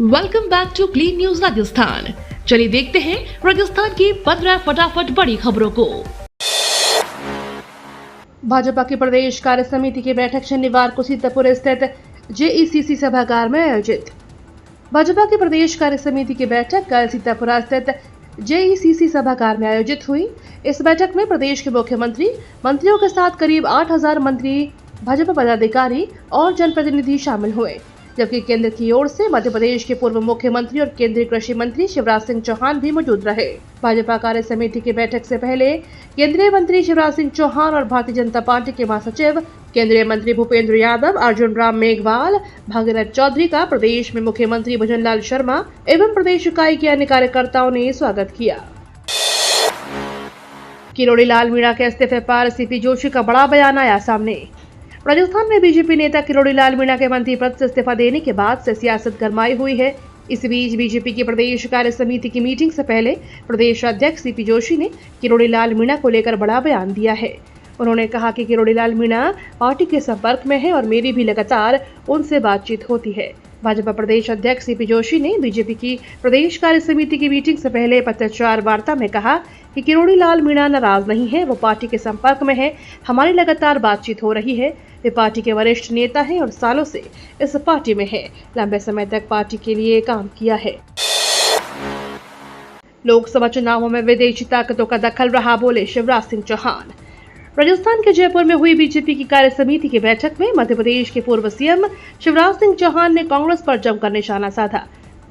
Welcome back to clean news Rajasthan. चलिए देखते हैं राजस्थान की 15 फटाफट बड़ी खबरों को। भाजपा की प्रदेश कार्य समिति की बैठक शनिवार को सीतापुर स्थित जेईसीसी सभागार में आयोजित। भाजपा की प्रदेश कार्य समिति की बैठक कल सीतापुर स्थित जेईसीसी सभागार में आयोजित हुई। इस बैठक में प्रदेश के मुख्यमंत्री, मंत्रियों के साथ करीब 8000 मंत्री, भाजपा पदाधिकारी और जनप्रतिनिधि शामिल हुए, जबकि केंद्र की ओर से मध्य प्रदेश के पूर्व मुख्यमंत्री और केंद्रीय कृषि मंत्री शिवराज सिंह चौहान भी मौजूद रहे। भाजपा कार्य समिति की बैठक से पहले केंद्रीय मंत्री शिवराज सिंह चौहान और भारतीय जनता पार्टी के महासचिव केंद्रीय मंत्री भूपेंद्र यादव, अर्जुन राम मेघवाल, भागीरथ चौधरी का प्रदेश में मुख्यमंत्री भजन लाल शर्मा एवं प्रदेश इकाई के अन्य कार्यकर्ताओं ने स्वागत किया। किरोड़ी लाल मीणा के इस्तीफे पर सीपी जोशी का बड़ा बयान आया सामने। राजस्थान में बीजेपी नेता किरोड़ी लाल मीणा के मंत्री पद से इस्तीफा देने के बाद से सियासत गरमाई हुई है। इस बीच बीजेपी की प्रदेश कार्य समिति की मीटिंग से पहले प्रदेश अध्यक्ष सीपी जोशी ने किरोड़ी लाल मीणा को लेकर बड़ा बयान दिया है। उन्होंने कहा कि किरोड़ी लाल मीणा पार्टी के संपर्क में है और मेरी भी लगातार उनसे बातचीत होती है। भाजपा प्रदेश अध्यक्ष सीपी जोशी ने बीजेपी की प्रदेश कार्य समिति की मीटिंग से पहले पत्रकार वार्ता में कहा कि किरोड़ी लाल मीणा नाराज नहीं है, वो पार्टी के संपर्क में है, हमारी लगातार बातचीत हो रही है। वे पार्टी के वरिष्ठ नेता हैं और सालों से इस पार्टी में है, लंबे समय तक पार्टी के लिए काम किया है। लोकसभा चुनावों में विदेशी ताकतों का दखल रहा, बोले शिवराज सिंह चौहान। राजस्थान के जयपुर में हुई बीजेपी की कार्य समिति की बैठक में मध्य प्रदेश के पूर्व सीएम शिवराज सिंह चौहान ने कांग्रेस पर जमकर निशाना साधा।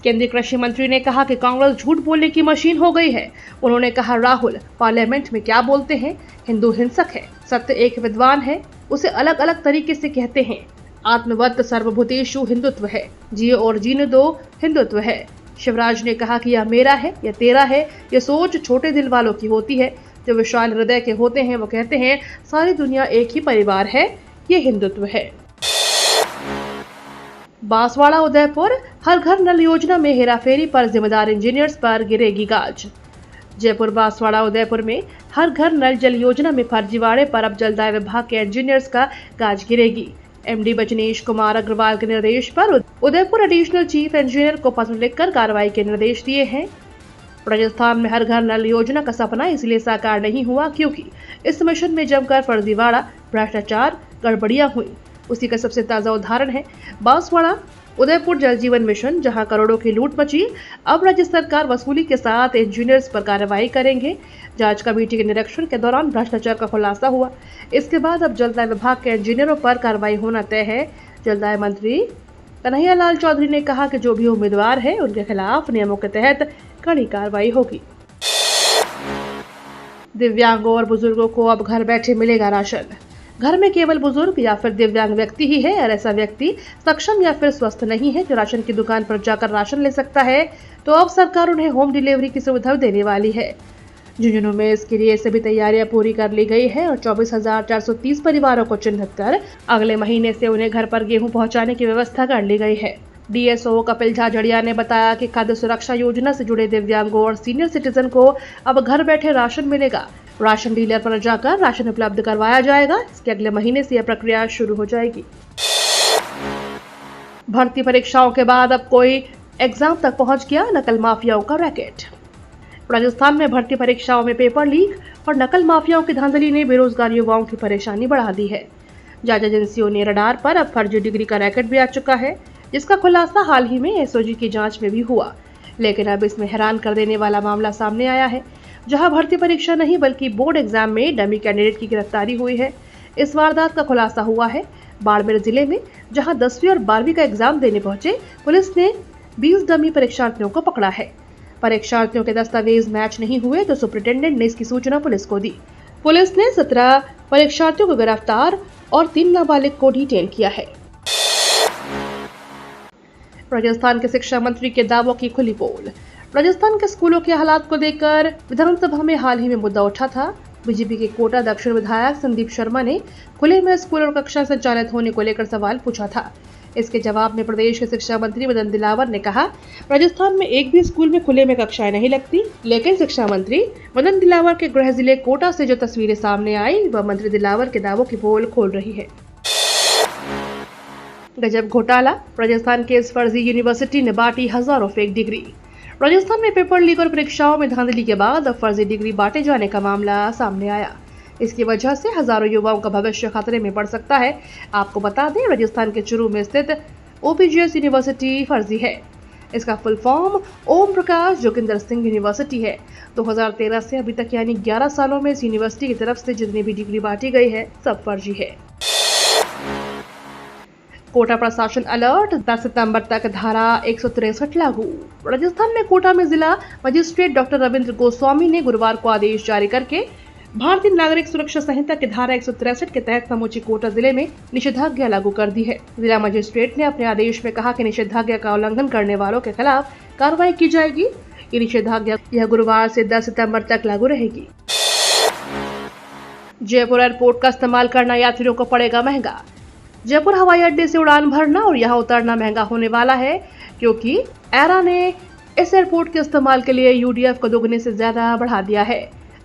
केंद्रीय कृषि मंत्री ने कहा कि कांग्रेस झूठ बोलने की मशीन हो गई है। उन्होंने कहा, राहुल पार्लियामेंट में क्या बोलते हैं, हिंदू हिंसक है, सत्य एक विद्वान है, उसे अलग अलग तरीके से कहते हैं। आत्मवत सर्वभूतेषु हिंदुत्व है, जियो और जीने दो हिंदुत्व है। शिवराज ने कहा कि यह मेरा है, यह तेरा है, यह सोच छोटे दिल वालों की होती है। जो विशाल हृदय के होते हैं वो कहते हैं सारी दुनिया एक ही परिवार है, ये हिंदुत्व है। बांसवाड़ा उदयपुर हर घर नल योजना में हेराफेरी पर जिम्मेदार इंजीनियर्स पर गिरेगी गाज। जयपुर बांसवाड़ा उदयपुर में हर घर नल जल योजना में फर्जीवाड़े पर अब जलदाय विभाग के इंजीनियर्स का गाज गिरेगी। एमडी बचनेश कुमार अग्रवाल के निर्देश पर उदयपुर एडिशनल चीफ इंजीनियर को पत्र लिखकर कार्रवाई के निर्देश दिए हैं। राजस्थान में हर घर नल योजना का सपना इसलिए साकार नहीं हुआ क्योंकि इस मिशन में जमकर फर्जीवाड़ा, भ्रष्टाचार, गड़बड़ियां हुई। उसी का सबसे ताजा उदाहरण है बांसवाड़ा उदयपुर जल जीवन मिशन, जहां करोड़ों की लूट मची। अब राज्य सरकार वसूली के साथ इंजीनियर्स पर कार्रवाई करेंगे। जांच कमेटी के निरीक्षण के दौरान भ्रष्टाचार का खुलासा हुआ। इसके बाद अब जलदाय विभाग के इंजीनियरों पर कार्रवाई होना तय है। जलदाय मंत्री कन्हैया लाल चौधरी ने कहा कि जो भी उम्मीदवार है उनके खिलाफ नियमों के तहत कड़ी कार्रवाई होगी। दिव्यांगों और बुजुर्गों को अब घर बैठे मिलेगा राशन। घर में केवल बुजुर्ग या फिर दिव्यांग व्यक्ति ही है और ऐसा व्यक्ति सक्षम या फिर स्वस्थ नहीं है जो राशन की दुकान पर जाकर राशन ले सकता है, तो अब सरकार उन्हें होम डिलीवरी की सुविधा देने वाली है। झुंझुनू में इसके लिए सभी तैयारियां पूरी कर ली गई है और 24,430 परिवारों को चिन्हित कर अगले महीने से उन्हें घर पर गेहूं पहुंचाने की व्यवस्था कर ली गई है। डीएसओ कपिल झाझड़िया ने बताया कि खाद्य सुरक्षा योजना से जुड़े दिव्यांगों और सीनियर सिटीजन को अब घर बैठे राशन मिलेगा। राशन डीलर पर जाकर राशन उपलब्ध करवाया जाएगा। इसके अगले महीने से यह प्रक्रिया शुरू हो जाएगी। भर्ती परीक्षाओं के बाद अब कोई एग्जाम तक पहुंच गया नकल माफियाओं का रैकेट। राजस्थान में भर्ती परीक्षाओं में पेपर लीक और नकल माफियाओं की धांधली ने बेरोजगार युवाओं की परेशानी बढ़ा दी है। जांच एजेंसियों ने रडार पर अब फर्जी डिग्री का रैकेट भी आ चुका है, जिसका खुलासा हाल ही में एसओजी की जांच में भी हुआ। लेकिन अब इसमें हैरान कर देने वाला मामला सामने आया है, जहां भर्ती परीक्षा नहीं बल्कि बोर्ड एग्जाम में डमी कैंडिडेट की गिरफ्तारी हुई है। इस वारदात का खुलासा हुआ है बाड़मेर जिले में, जहां 10वीं और 12वीं का एग्जाम देने पहुंचे पुलिस ने 20 डमी परीक्षार्थियों को पकड़ा है। परीक्षार्थियों के दस्तावेज मैच नहीं हुए तो सुपरिटेंडेंट ने इसकी सूचना पुलिस को दी। पुलिस ने 17 परीक्षार्थियों को गिरफ्तार और 3 नाबालिग को डिटेन किया है। राजस्थान के शिक्षा मंत्री के दावों की खुली पोल। राजस्थान के स्कूलों के हालात को लेकर विधानसभा में हाल ही में मुद्दा उठा था। बीजेपी के कोटा दक्षिण विधायक संदीप शर्मा ने खुले में स्कूल और कक्षा संचालित होने को लेकर सवाल पूछा था। इसके जवाब में प्रदेश के शिक्षा मंत्री मदन दिलावर ने कहा, राजस्थान में एक भी स्कूल में खुले में कक्षाएं नहीं लगती। लेकिन शिक्षा मंत्री मदन दिलावर के गृह जिले कोटा से जो तस्वीरें सामने आई वह मंत्री दिलावर के दावों की पोल खोल रही है। गजब घोटाला, राजस्थान के इस फर्जी यूनिवर्सिटी ने बांटी हजारों फेक डिग्री। राजस्थान में पेपर लीक और परीक्षाओं में धांधली के बाद अब फर्जी डिग्री बांटे जाने का मामला सामने आया। इसकी वजह से हजारों युवाओं का भविष्य खतरे में पड़ सकता है। आपको बता दें, राजस्थान के चूरू में स्थित OPGS यूनिवर्सिटी फर्जी है। इसका full form Om Prakash Joginder Singh university है। 2013 से अभी तक यानी 11 सालों में इस यूनिवर्सिटी की तरफ से जितनी भी डिग्री बांटी गई है सब फर्जी है। कोटा प्रशासन अलर्ट, 10 सितंबर तक धारा 163 लागू। राजस्थान में कोटा में जिला मजिस्ट्रेट डॉक्टर रविंद्र गोस्वामी ने गुरुवार को आदेश जारी करके भारतीय नागरिक सुरक्षा संहिता की धारा 163 के तहत समूची कोटा जिले में निषेधाज्ञा लागू कर दी है। जिला मजिस्ट्रेट ने अपने आदेश में कहा कि निषेधाज्ञा का उल्लंघन करने वालों के खिलाफ कार्रवाई की जाएगी। ये निषेधाज्ञा यह गुरुवार से 10 सितंबर तक लागू रहेगी। जयपुर एयरपोर्ट का इस्तेमाल करना यात्रियों को पड़ेगा महंगा। जयपुर हवाई अड्डे से उड़ान भरना और यहां उतरना महंगा होने वाला है, क्योंकि एरा ने इस एयरपोर्ट के इस्तेमाल के लिए UDF को दोगुने से ज्यादा बढ़ा दिया है।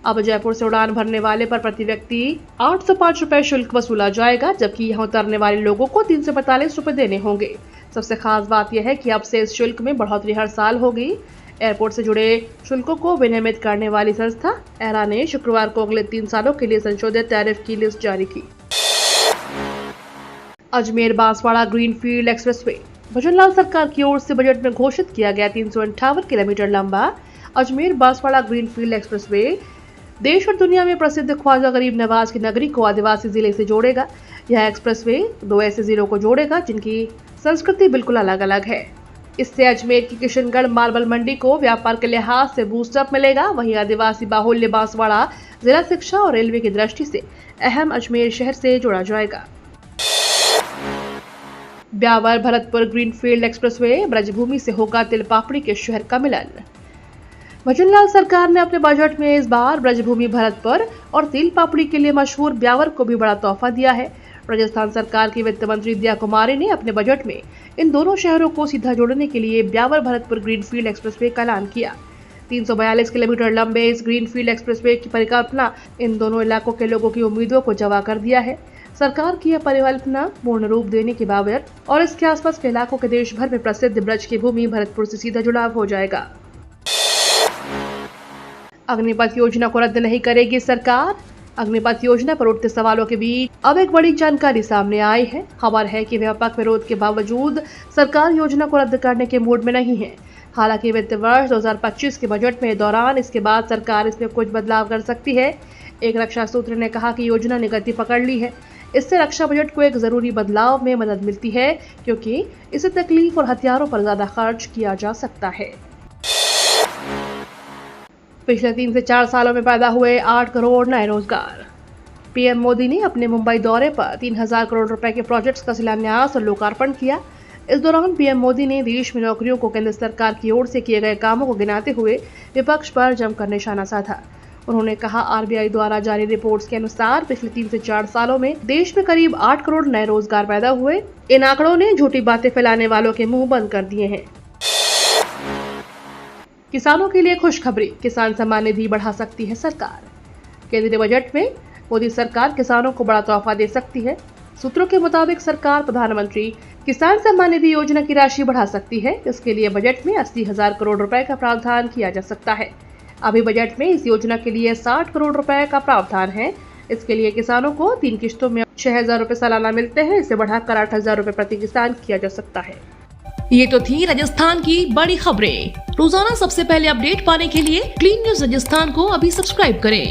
अब जयपुर से उड़ान भरने वाले पर प्रति व्यक्ति 805 रुपए शुल्क वसूला जाएगा, जबकि यहां उतरने वाले लोगों को 345 रुपए देने होंगे। सबसे खास बात यह है कि अब से इस शुल्क में बढ़ोतरी हर साल होगी। एयरपोर्ट से जुड़े शुल्कों को विनियमित करने वाली संस्था एरा ने शुक्रवार को अगले 3 सालों के लिए संशोधित टैरिफ की लिस्ट जारी की। अजमेर बांसवाड़ा ग्रीनफील्ड एक्सप्रेसवे, भजनलाल सरकार की ओर से बजट में घोषित किया गया 358 किलोमीटर लंबा अजमेर बांसवाड़ा ग्रीनफील्ड एक्सप्रेसवे देश और दुनिया में प्रसिद्ध ख्वाजा गरीब नवाज की नगरी को आदिवासी जिले से जोड़ेगा। यह एक्सप्रेसवे 2 ऐसे जिलों को जोड़ेगा जिनकी संस्कृति बिल्कुल अलग अलग है। इससे अजमेर की किशनगढ़ मार्बल मंडी को व्यापार के लिहाज से बूस्टअप मिलेगा। वहीं आदिवासी बाहुल्य बांसवाड़ा जिला शिक्षा और रेलवे की दृष्टि से अहम अजमेर शहर से जोड़ा जाएगा। ब्यावर भरतपुर ग्रीनफील्ड एक्सप्रेसवे, ब्रजभूमि से होगा तिल पापड़ी के शहर का मिलन। भजनलाल सरकार ने अपने बजट में इस बार ब्रजभूमि भरतपुर और तिल पापड़ी के लिए मशहूर ब्यावर को भी बड़ा तोहफा दिया है। राजस्थान सरकार की वित्त मंत्री दिया कुमारी ने अपने बजट में इन दोनों शहरों को सीधा जोड़ने के लिए ब्यावर भरतपुर ग्रीनफील्ड एक्सप्रेसवे का ऐलान किया। 342 किलोमीटर लंबे इस ग्रीनफील्ड एक्सप्रेसवे की परिकल्पना इन दोनों इलाकों के लोगों की उम्मीदों को जवा कर दिया है। सरकार की यह परिकल्पना पूर्ण रूप देने के बावजूद और इसके आसपास के इलाकों के देश भर में प्रसिद्ध ब्रज की भूमि भरतपुर से सीधा जुड़ाव हो जाएगा। अग्निपथ योजना को रद्द नहीं करेगी सरकार। अग्निपथ योजना पर उठते सवालों के बीच अब एक बड़ी जानकारी सामने आई है। खबर है कि व्यापक विरोध के बावजूद सरकार योजना को रद्द करने के मूड में नहीं है। हालांकि वित्त वर्ष 2025 के बजट में दौरान इसके बाद सरकार इसमें कुछ बदलाव कर सकती है। एक रक्षा सूत्र ने कहा कि योजना ने गति पकड़ ली है। इससे रक्षा बजट को एक जरूरी बदलाव में मदद मिलती है, क्योंकि इससे तकलीफ और हथियारों पर ज्यादा खर्च किया जा सकता है। पिछले 3 से 4 सालों में पैदा हुए 8 करोड़ नए रोजगार। पीएम मोदी ने अपने मुंबई दौरे पर 3000 करोड़ रुपए के प्रोजेक्ट्स का शिलान्यास और लोकार्पण किया। इस दौरान पीएम मोदी ने देश में नौकरियों को केंद्र सरकार की ओर से किए गए कामों को गिनाते हुए विपक्ष पर जमकर निशाना साधा। उन्होंने कहा, RBI द्वारा जारी रिपोर्ट्स के अनुसार पिछले 3 से 4 सालों में देश में करीब 8 करोड़ नए रोजगार पैदा हुए। इन आंकड़ों ने झूठी बातें फैलाने वालों के मुंह बंद कर दिए हैं। किसानों के लिए खुशखबरी, किसान सम्मान निधि बढ़ा सकती है सरकार। केंद्रीय बजट में मोदी सरकार किसानों को बड़ा तोहफा दे सकती है। सूत्रों के मुताबिक सरकार प्रधानमंत्री किसान सम्मान निधि योजना की राशि बढ़ा सकती है। इसके लिए बजट में 80,000 करोड़ रुपए का प्रावधान किया जा सकता है। अभी बजट में इस योजना के लिए 60 करोड़ रुपए का प्रावधान है। इसके लिए किसानों को 3 किश्तों में 6,000 रुपए सालाना मिलते हैं। इसे बढ़ाकर 8,000 रुपए प्रति किसान किया जा सकता है। ये तो थी राजस्थान की बड़ी खबरें। रोजाना सबसे पहले अपडेट पाने के लिए क्लीन न्यूज राजस्थान को अभी सब्सक्राइब करें।